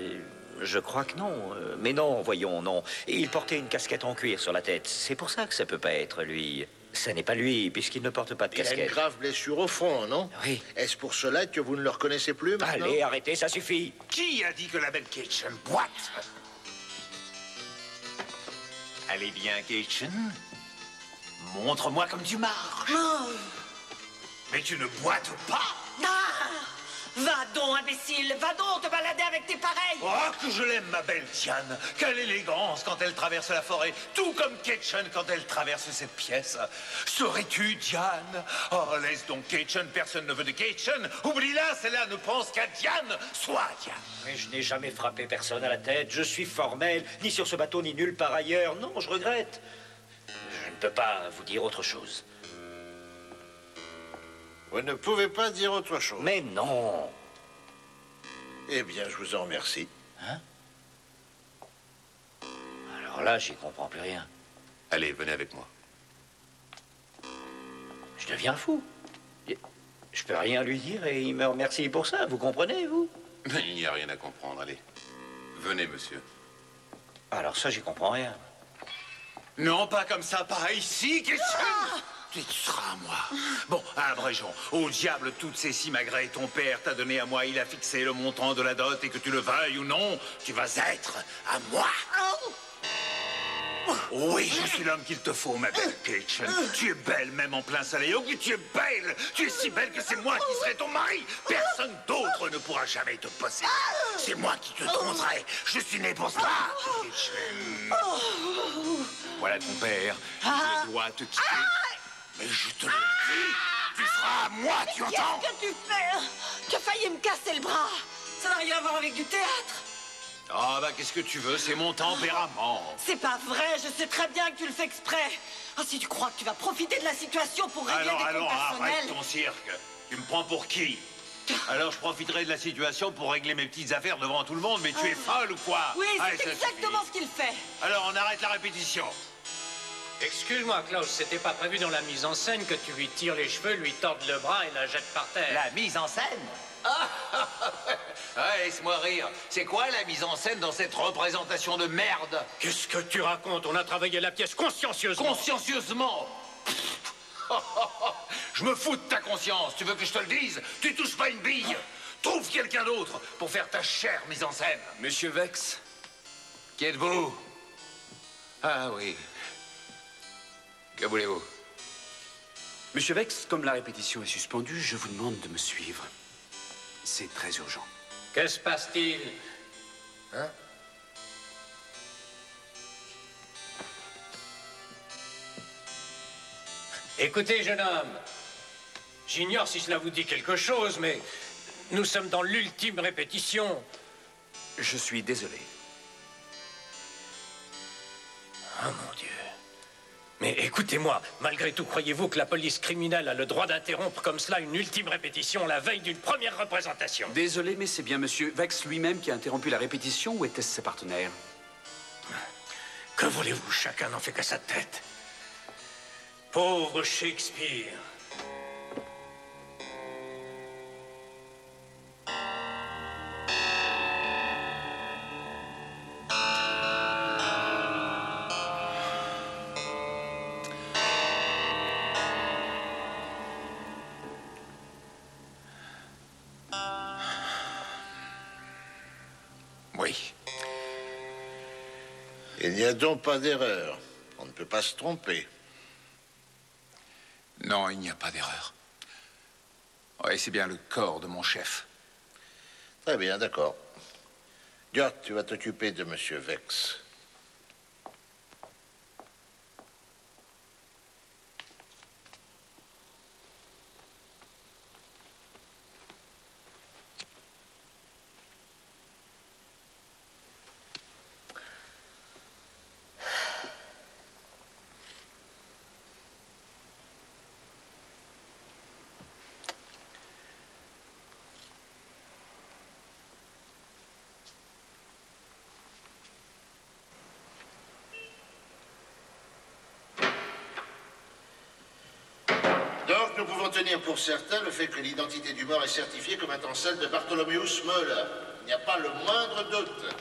Je crois que non. Mais non, voyons, non. Il portait une casquette en cuir sur la tête. C'est pour ça que ça peut pas être lui. Ça n'est pas lui, puisqu'il ne porte pas de casquette. Il a une grave blessure au front, non? Oui. Est-ce pour cela que vous ne le reconnaissez plus maintenant? Allez, arrêtez, ça suffit. Qui a dit que la belle Kitchen boite? Allez bien, Kitchen. Montre-moi comme tu marches. Mais tu ne boites pas. Va donc, imbécile. Va donc te balader avec tes pareils. Oh, que je l'aime, ma belle Diane. Quelle élégance quand elle traverse la forêt. Tout comme Kitchen quand elle traverse cette pièce. Serais-tu Diane? Oh, laisse donc Kitchen. Personne ne veut de Kitchen. Oublie-la, celle-là ne pense qu'à Diane. Sois Diane. Mais je n'ai jamais frappé personne à la tête. Je suis formel, ni sur ce bateau, ni nulle part ailleurs. Non, je regrette. Je ne peux pas vous dire autre chose. Vous ne pouvez pas dire autre chose. Mais non. Eh bien, je vous en remercie. Hein? Alors là, j'y comprends plus rien. Allez, venez avec moi. Je deviens fou. Je peux rien lui dire et il me remercie pour ça. Vous comprenez, vous? Mais il n'y a rien à comprendre, allez. Venez, monsieur. Alors ça, j'y comprends rien. Non, pas comme ça, pas ici, Kitchen. Tu seras à moi. Bon, abrégeons. Au diable, toutes ces simagrées. Ton père t'a donné à moi, il a fixé le montant de la dot, et que tu le veuilles ou non, tu vas être à moi. Oui, je suis l'homme qu'il te faut, ma belle Kitchen. Tu es belle, même en plein soleil. Oh, tu es belle. Tu es si belle que c'est moi qui serai ton mari. Personne d'autre ne pourra jamais te posséder. C'est moi qui te tromperai. Je suis né pour cela, Kitchen. Voilà ton père. Je dois te quitter. Mais je te le dis, tu seras à moi, tu entends? Qu'est-ce que tu fais? Tu as failli me casser le bras. Ça n'a rien à voir avec du théâtre. Ah bah qu'est-ce que tu veux, c'est mon tempérament. C'est pas vrai, je sais très bien que tu le fais exprès. Ah, si tu crois que tu vas profiter de la situation pour régler des comptes Alors, personnels... arrête ton cirque. Tu me prends pour qui? Alors je profiterai de la situation pour régler mes petites affaires devant tout le monde, mais tu es folle ou quoi? Oui, Allez, c'est ça exactement suffit. ce qu'il fait. Alors on arrête la répétition. Excuse-moi, Klaus, c'était pas prévu dans la mise en scène que tu lui tires les cheveux, lui tordes le bras et la jettes par terre. La mise en scène? Ah, laisse-moi rire. C'est quoi la mise en scène dans cette représentation de merde? Qu'est-ce que tu racontes? On a travaillé la pièce consciencieusement. Consciencieusement? Je me fous de ta conscience. Tu veux que je te le dise? Tu touches pas une bille. Trouve quelqu'un d'autre pour faire ta chère mise en scène. Monsieur Vex? Qui êtes-vous? Ah oui. Que voulez-vous? Monsieur Vex, comme la répétition est suspendue, je vous demande de me suivre. C'est très urgent. Que se passe-t-il? Hein? Écoutez, jeune homme, j'ignore si cela vous dit quelque chose, mais nous sommes dans l'ultime répétition. Je suis désolé. Oh mon Dieu. Mais écoutez-moi, malgré tout, croyez-vous que la police criminelle a le droit d'interrompre comme cela une ultime répétition la veille d'une première représentation? Désolé, mais c'est bien monsieur Vex lui-même qui a interrompu la répétition ou était-ce ses partenaires? Que voulez-vous? Chacun n'en fait qu'à sa tête. Pauvre Shakespeare. Oui. Il n'y a donc pas d'erreur. On ne peut pas se tromper. Non, il n'y a pas d'erreur. Oui, c'est bien le corps de mon chef. Très bien, d'accord. Gert, tu vas t'occuper de Monsieur Vex. nous pouvons tenir pour certain le fait que l'identité du mort est certifiée comme étant celle de Bartholomeus Müller. Il n'y a pas le moindre doute.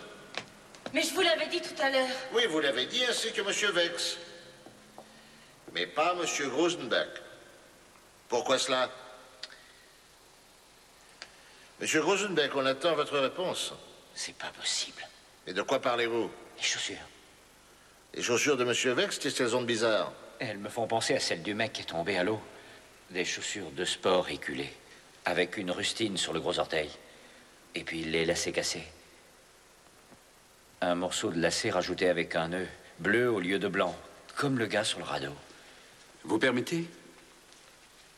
Mais je vous l'avais dit tout à l'heure. Oui, vous l'avez dit, ainsi que M. Wex. Mais pas M. Grusenbeck. Pourquoi cela? Monsieur Grusenbeck, on attend votre réponse. C'est pas possible. Et de quoi parlez-vous? Les chaussures. Les chaussures de M. Wex, qu'est-ce qu'elles ont de bizarre? Elles me font penser à celle du mec qui est tombé à l'eau. Des chaussures de sport éculées, avec une rustine sur le gros orteil. Et puis les lacets cassés. Un morceau de lacet rajouté avec un nœud, bleu au lieu de blanc, comme le gars sur le radeau. Vous permettez?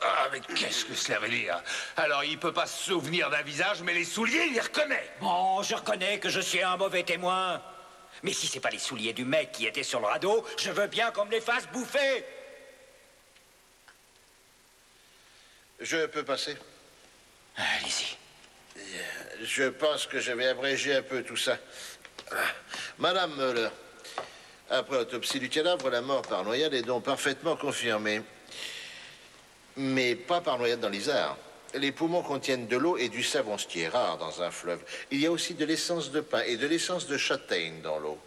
Ah, mais qu'est-ce que cela veut dire? Alors, il peut pas se souvenir d'un visage, mais les souliers, il les reconnaît. Bon, je reconnais que je suis un mauvais témoin. Mais si c'est pas les souliers du mec qui étaient sur le radeau, je veux bien qu'on me les fasse bouffer. Je peux passer? Allez-y. Je pense que je vais abréger un peu tout ça. Madame Müller, après autopsie du cadavre, la mort par noyade est donc parfaitement confirmée. Mais pas par noyade dans l'Isère. Les poumons contiennent de l'eau et du savon, ce qui est rare dans un fleuve. Il y a aussi de l'essence de pin et de l'essence de châtaigne dans l'eau.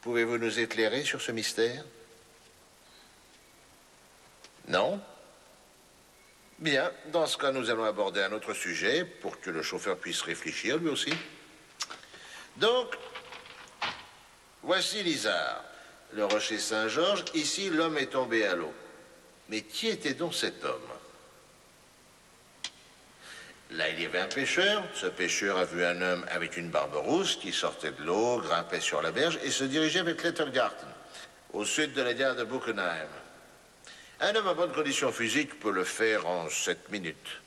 Pouvez-vous nous éclairer sur ce mystère? Non? Bien, dans ce cas, nous allons aborder un autre sujet pour que le chauffeur puisse réfléchir lui aussi. Donc, voici l'Isard, le rocher Saint-Georges. Ici, l'homme est tombé à l'eau. Mais qui était donc cet homme? Là, il y avait un pêcheur. Ce pêcheur a vu un homme avec une barbe rousse qui sortait de l'eau, grimpait sur la berge et se dirigeait vers Klettergarten, au sud de la gare de Buchenheim. Un homme en bonne condition physique peut le faire en 7 minutes.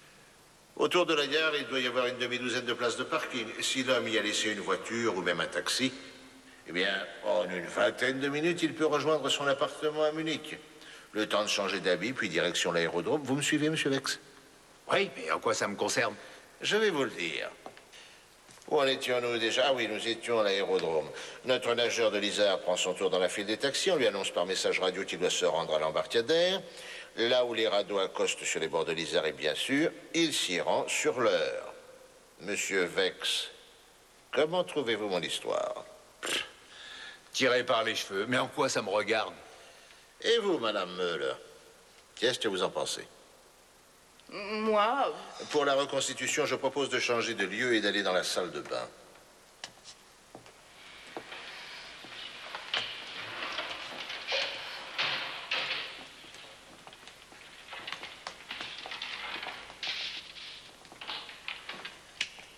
Autour de la gare, il doit y avoir une demi-douzaine de places de parking. Si l'homme y a laissé une voiture ou même un taxi, eh bien, en une vingtaine de minutes, il peut rejoindre son appartement à Munich. Le temps de changer d'habit, puis direction l'aérodrome. Vous me suivez, monsieur Wex? Oui, mais en quoi ça me concerne? Je vais vous le dire. Où en étions-nous déjà? Ah oui, nous étions à l'aérodrome. Notre nageur de l'Isère prend son tour dans la file des taxis. On lui annonce par message radio qu'il doit se rendre à l'embarcadère. Là où les radeaux accostent sur les bords de l'Isère, et bien sûr, il s'y rend sur l'heure. Monsieur Wex, comment trouvez-vous mon histoire? Tiré par les cheveux, mais en quoi ça me regarde? Et vous, madame Müller, qu'est-ce que vous en pensez? Moi? Pour la reconstitution, je propose de changer de lieu et d'aller dans la salle de bain.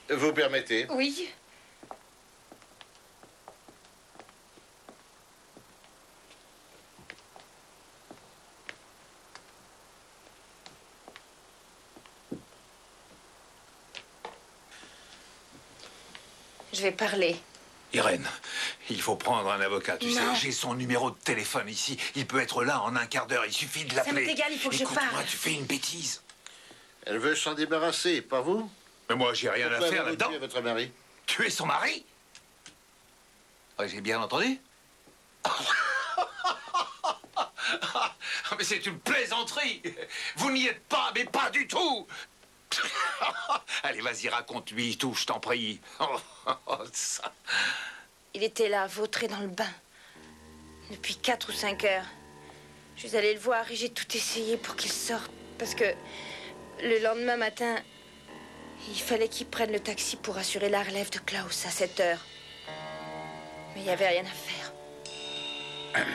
Vous permettez? Oui. Je vais parler. Irène, il faut prendre un avocat, tu sais. Non. J'ai son numéro de téléphone ici. Il peut être là en un quart d'heure. Il suffit de l'appeler. Ça m'est égal, il faut que je parle. Écoute-moi, tu fais une bêtise. Elle veut s'en débarrasser, pas vous? Mais moi, j'ai rien à faire là-dedans. Pourquoi avez-vous tué votre mari? Tu es son mari? Ah, j'ai bien entendu? Mais c'est une plaisanterie. Vous n'y êtes pas, mais pas du tout. Allez, vas-y, raconte-lui tout, je t'en prie. Ça. Il était là, vautré dans le bain. Depuis 4 ou 5 heures. Je suis allée le voir et j'ai tout essayé pour qu'il sorte. Parce que le lendemain matin, il fallait qu'il prenne le taxi pour assurer la relève de Klaus à 7 heures. Mais il n'y avait rien à faire.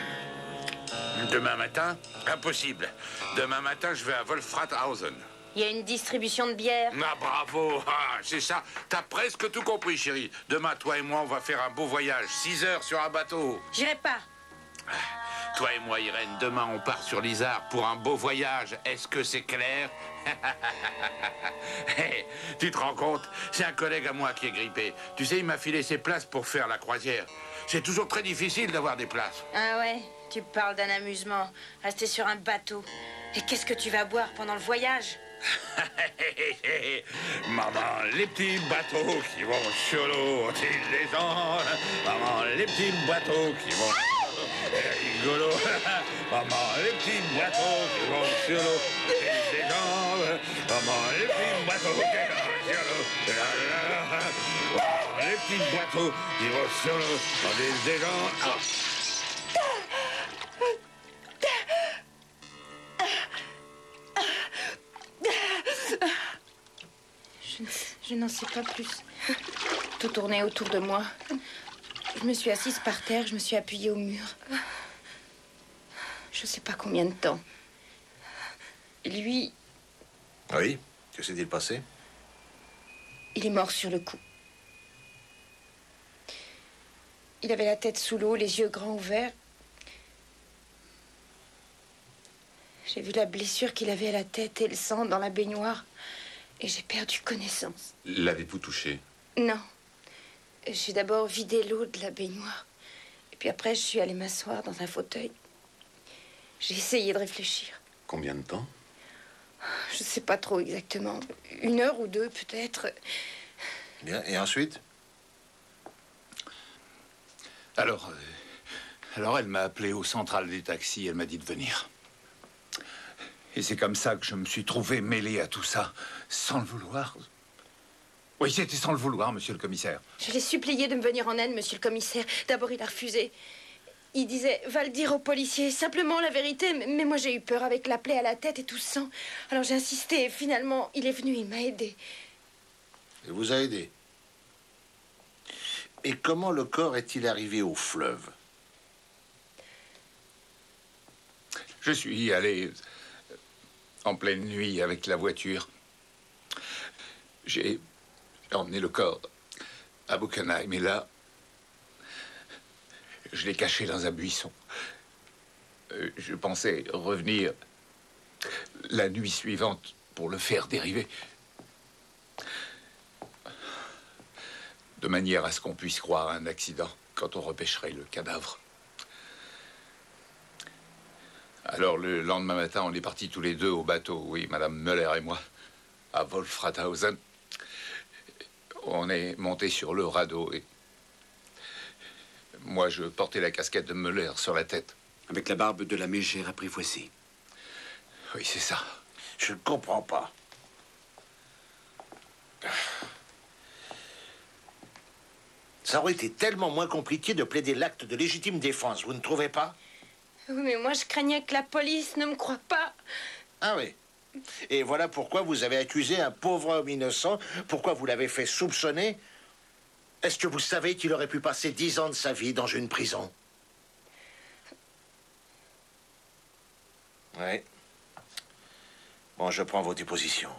Demain matin? Impossible. Demain matin, je vais à Wolfratshausen. Il y a une distribution de bière. Ah, bravo! Ah, c'est ça. T'as presque tout compris, chérie. Demain, toi et moi, on va faire un beau voyage. 6 heures sur un bateau. J'irai pas. Toi et moi, Irène, demain, on part sur l'Isard pour un beau voyage. Est-ce que c'est clair? Hey, tu te rends compte? C'est un collègue à moi qui est grippé. Tu sais, il m'a filé ses places pour faire la croisière. C'est toujours très difficile d'avoir des places. Ah ouais, tu parles d'un amusement. Rester sur un bateau. Et qu'est-ce que tu vas boire pendant le voyage? Maman, les petits bateaux qui vont sur l'eau, les gens. Maman, les petits bateaux qui vont... rigolo. Maman, les petits bateaux qui vont sur l'eau. des jambes. Comment les petits bateaux qui nagent sur l'eau. Les petits bateaux qui vont sur l'eau. Dans des gens. Je n'en sais pas plus. Tout tournait autour de moi. Je me suis assise par terre, je me suis appuyée au mur. Je ne sais pas combien de temps. Et lui, Oui, que s'est-il passé? il est mort sur le coup. Il avait la tête sous l'eau, les yeux grands ouverts. J'ai vu la blessure qu'il avait à la tête et le sang dans la baignoire. Et j'ai perdu connaissance. L'avez-vous touché? Non. J'ai d'abord vidé l'eau de la baignoire. Et puis après, je suis allée m'asseoir dans un fauteuil. J'ai essayé de réfléchir. Combien de temps? Je sais pas trop exactement. 1 heure ou 2, peut-être. Bien, et ensuite? Alors, elle m'a appelé au central des taxis, elle m'a dit de venir. Et c'est comme ça que je me suis trouvé mêlé à tout ça, sans le vouloir. Oui, c'était sans le vouloir, monsieur le commissaire. Je l'ai supplié de me venir en aide, monsieur le commissaire. D'abord, il a refusé. Il disait, va le dire aux policiers, simplement la vérité. Mais moi, j'ai eu peur avec la plaie à la tête et tout ce sang. Alors j'ai insisté et finalement, il est venu, il m'a aidé. Il vous a aidé. Et comment le corps est-il arrivé au fleuve? Je suis allé en pleine nuit avec la voiture. J'ai emmené le corps à Buchenheim et là, je l'ai caché dans un buisson. Je pensais revenir la nuit suivante pour le faire dériver. De manière à ce qu'on puisse croire à un accident quand on repêcherait le cadavre. Alors, le lendemain matin, on est partis tous les deux au bateau, oui, Madame Müller et moi, à Wolfratshausen. On est montés sur le radeau et... Moi, je portais la casquette de Müller sur la tête. Avec la barbe de la mégère apprivoisée. Oui, c'est ça. Je ne comprends pas. Ça aurait été tellement moins compliqué de plaider l'acte de légitime défense, vous ne trouvez pas? Oui, mais moi, je craignais que la police ne me croie pas. Ah oui. Et voilà pourquoi vous avez accusé un pauvre homme innocent, pourquoi vous l'avez fait soupçonner. Est-ce que vous savez qu'il aurait pu passer 10 ans de sa vie dans une prison? Oui. Bon, je prends vos dépositions.